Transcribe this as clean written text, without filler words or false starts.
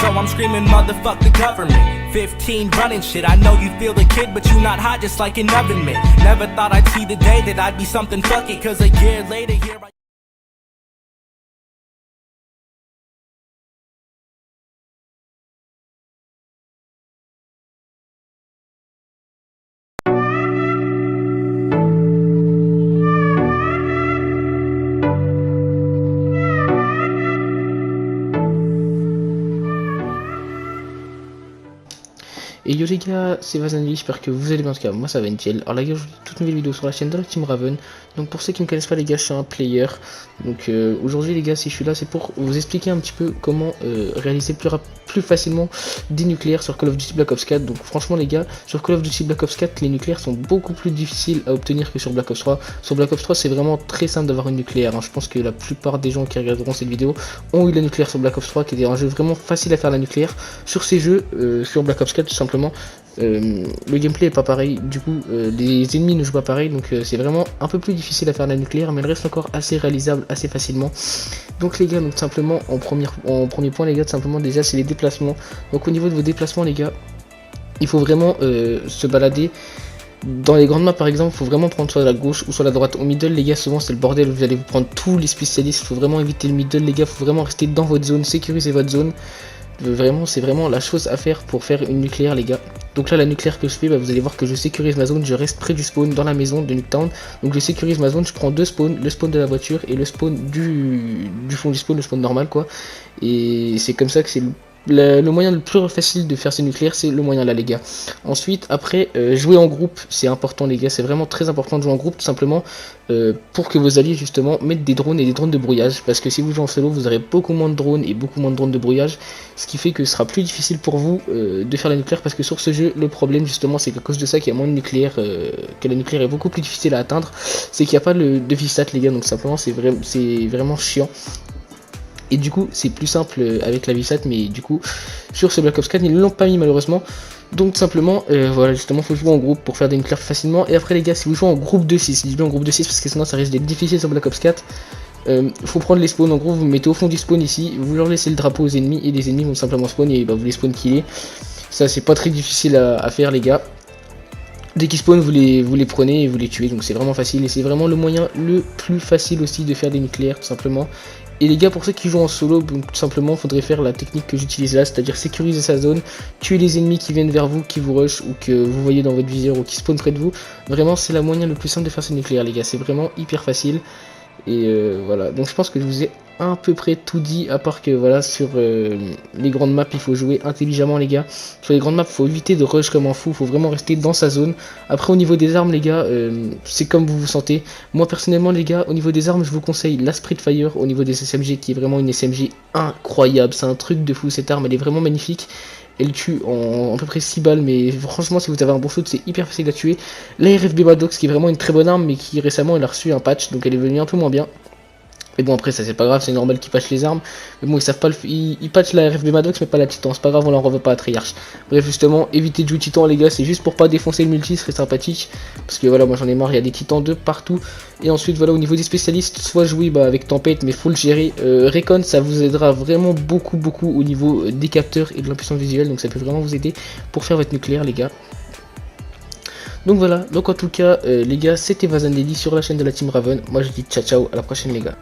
So I'm screaming motherfuck the government. 15 running shit, I know you feel the kid, but you not hot just like an oven mitt. Never thought I'd see the day that I'd be something fucky, cause a year later here I Et yo les gars, c'est Vazandy, j'espère que vous allez bien en tout cas, moi ça va nickel. Alors les gars, je vous dis toute nouvelle vidéo sur la chaîne de la Team Raven. Donc pour ceux qui ne me connaissent pas les gars, je suis un player. Donc aujourd'hui les gars, si je suis là, c'est pour vous expliquer un petit peu comment réaliser plus facilement des nucléaires sur Call of Duty Black Ops 4. Donc franchement les gars, sur Call of Duty Black Ops 4, les nucléaires sont beaucoup plus difficiles à obtenir que sur Black Ops 3. Sur Black Ops 3, c'est vraiment très simple d'avoir une nucléaire, hein. Je pense que la plupart des gens qui regarderont cette vidéo ont eu la nucléaire sur Black Ops 3, qui était un jeu vraiment facile à faire la nucléaire. Sur ces jeux, sur Black Ops 4 tout simplement, le gameplay est pas pareil, du coup les ennemis ne jouent pas pareil, donc c'est vraiment un peu plus difficile à faire la nucléaire, mais elle reste encore assez réalisable assez facilement. Donc les gars, donc simplement en premier point les gars, tout simplement déjà c'est les déplacements. Donc au niveau de vos déplacements les gars, il faut vraiment se balader. Dans les grandes maps par exemple, il faut vraiment prendre soit la gauche ou soit la droite. Au middle les gars, souvent c'est le bordel, vous allez vous prendre tous les spécialistes, il faut vraiment éviter le middle les gars, il faut vraiment rester dans votre zone, sécuriser votre zone. Vraiment, c'est vraiment la chose à faire pour faire une nucléaire les gars. Donc là la nucléaire que je fais, vous allez voir que je sécurise ma zone, je reste près du spawn dans la maison de Nuketown. Donc je sécurise ma zone, je prends deux spawns, le spawn de la voiture et le spawn du fond du spawn, le spawn normal quoi. Et c'est comme ça que c'est le moyen le plus facile de faire ces nucléaires, c'est le moyen là les gars. Ensuite après jouer en groupe, c'est important les gars, c'est vraiment très important de jouer en groupe tout simplement pour que vos alliés justement mettent des drones et des drones de brouillage, parce que si vous jouez en solo vous aurez beaucoup moins de drones et beaucoup moins de drones de brouillage, ce qui fait que ce sera plus difficile pour vous de faire la nucléaire, parce que sur ce jeu le problème justement c'est qu'à cause de ça qu'il y a moins de nucléaire, que la nucléaire est beaucoup plus difficile à atteindre, c'est qu'il n'y a pas de VSAT les gars, donc simplement c'est vraiment chiant. Et du coup c'est plus simple avec la VSAT, mais du coup sur ce Black Ops 4 ils ne l'ont pas mis malheureusement. Donc tout simplement voilà, justement faut jouer en groupe pour faire des nucléaires facilement. Et après les gars, si vous jouez en groupe de 6, je dis bien en groupe de 6 parce que sinon ça risque d'être difficile sur Black Ops 4. Faut prendre les spawns, en gros vous vous mettez au fond du spawn ici, vous leur laissez le drapeau aux ennemis et les ennemis vont simplement spawn et vous les spawn killer. Ça c'est pas très difficile à faire les gars. Dès qu'ils spawnent, vous les prenez et vous les tuez, donc c'est vraiment facile et c'est vraiment le moyen le plus facile aussi de faire des nucléaires tout simplement. Et les gars, pour ceux qui jouent en solo, donc, tout simplement il faudrait faire la technique que j'utilise là, c'est-à-dire sécuriser sa zone, tuer les ennemis qui viennent vers vous, qui vous rush ou que vous voyez dans votre viseur ou qui spawnent près de vous. Vraiment c'est la moyen le plus simple de faire ces nucléaires les gars, c'est vraiment hyper facile. Et voilà, donc je pense que je vous ai à peu près tout dit, à part que voilà, sur les grandes maps il faut jouer intelligemment les gars. Sur les grandes maps il faut éviter de rush comme un fou, il faut vraiment rester dans sa zone. Après au niveau des armes les gars, c'est comme vous vous sentez. Moi personnellement les gars, au niveau des armes je vous conseille la Spitfire au niveau des SMG, qui est vraiment une SMG incroyable, c'est un truc de fou, cette arme elle est vraiment magnifique. Elle tue en à peu près 6 balles, mais franchement si vous avez un bon shoot c'est hyper facile à tuer. La RFB Maddox qui est vraiment une très bonne arme, mais qui récemment elle a reçu un patch, donc elle est venue un peu moins bien. Mais bon après ça c'est pas grave, c'est normal qu'ils patchent les armes. Mais bon ils savent pas ils patchent la RFB Maddox mais pas la Titan, c'est pas grave, on leur reveut pas à Treyarch. Bref justement, évitez de jouer Titan les gars, c'est juste pour pas défoncer le multi, ce serait sympathique. Parce que voilà, moi j'en ai marre, il y a des Titans de partout. Et ensuite voilà, au niveau des spécialistes, soit jouer avec Tempête mais faut le gérer. Recon ça vous aidera vraiment beaucoup au niveau des capteurs et de l'impuissance visuelle, donc ça peut vraiment vous aider pour faire votre nucléaire les gars. Donc voilà, donc en tout cas les gars, c'était Vazandy sur la chaîne de la Team Raven. Moi je dis ciao ciao, à la prochaine les gars.